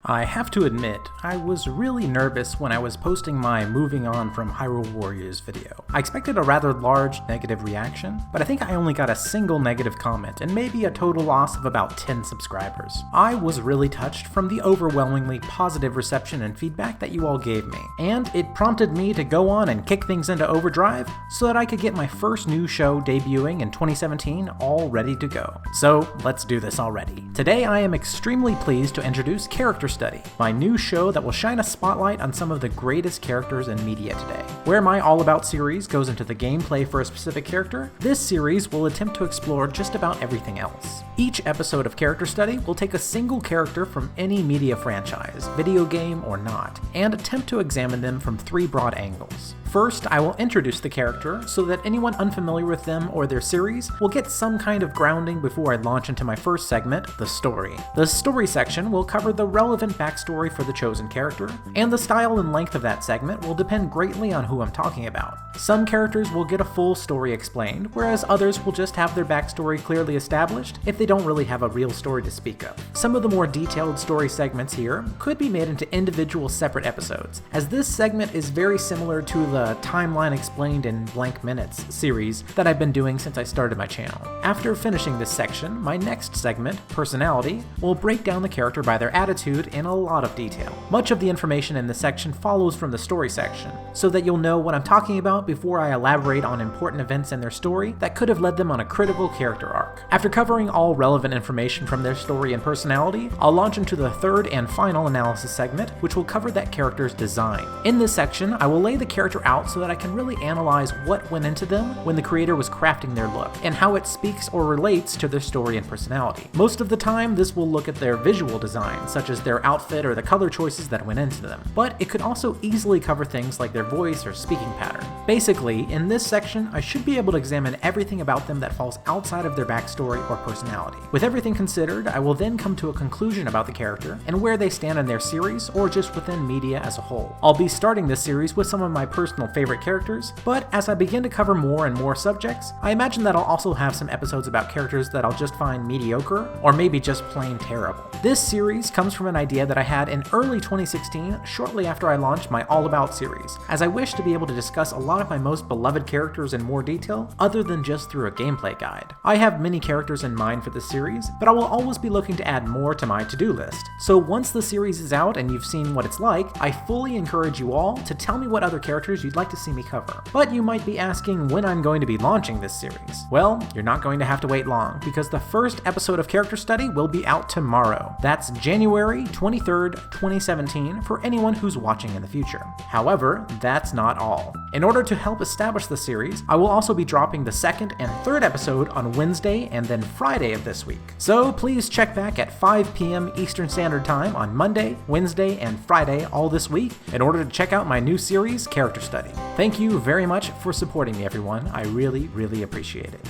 I have to admit, I was really nervous when I was posting my Moving On from Hyrule Warriors video. I expected a rather large negative reaction, but I think I only got a single negative comment and maybe a total loss of about 10 subscribers. I was really touched from the overwhelmingly positive reception and feedback that you all gave me, and it prompted me to go on and kick things into overdrive so that I could get my first new show debuting in 2017 all ready to go. So let's do this already. Today I am extremely pleased to introduce Character Study, my new show that will shine a spotlight on some of the greatest characters in media today. Where my All About series goes into the gameplay for a specific character, this series will attempt to explore just about everything else. Each episode of Character Study will take a single character from any media franchise, video game or not, and attempt to examine them from three broad angles. First, I will introduce the character so that anyone unfamiliar with them or their series will get some kind of grounding before I launch into my first segment, the story. The story section will cover the relevant backstory for the chosen character, and the style and length of that segment will depend greatly on who I'm talking about. Some characters will get a full story explained, whereas others will just have their backstory clearly established if they don't really have a real story to speak of. Some of the more detailed story segments here could be made into individual separate episodes, as this segment is very similar to the Timeline Explained in Blank Minutes series that I've been doing since I started my channel. After finishing this section, my next segment, Personality, will break down the character by their attitude in a lot of detail. Much of the information in this section follows from the story section, so that you'll know what I'm talking about before I elaborate on important events in their story that could have led them on a critical character arc. After covering all relevant information from their story and personality, I'll launch into the third and final analysis segment, which will cover that character's design. In this section, I will lay the character out so that I can really analyze what went into them when the creator was crafting their look, and how it speaks or relates to their story and personality. Most of the time, this will look at their visual design, such as their outfit or the color choices that went into them, but it could also easily cover things like their voice or speaking pattern. Basically, in this section, I should be able to examine everything about them that falls outside of their backstory or personality. With everything considered, I will then come to a conclusion about the character and where they stand in their series or just within media as a whole. I'll be starting this series with some of my personal favorite characters, but as I begin to cover more and more subjects, I imagine that I'll also have some episodes about characters that I'll just find mediocre or maybe just plain terrible. This series comes from an idea that I had in early 2016, shortly after I launched my All About series, as I wish to be able to discuss a lot of my most beloved characters in more detail other than just through a gameplay guide. I have many characters in mind for this series, but I will always be looking to add more to my to-do list. So once the series is out and you've seen what it's like, I fully encourage you all to tell me what other characters you'd like to see me cover. But you might be asking when I'm going to be launching this series. Well, you're not going to have to wait long, because the first episode of Character Study will be out tomorrow. That's January 23rd, 2017 for anyone who's watching in the future. However, that's not all. In order to help establish the series, I will also be dropping the second and third episode on Wednesday and then Friday of this week. So please check back at 5 p.m. Eastern Standard Time on Monday, Wednesday, and Friday all this week in order to check out my new series, Character Study. Thank you very much for supporting me, everyone. I really, really appreciate it.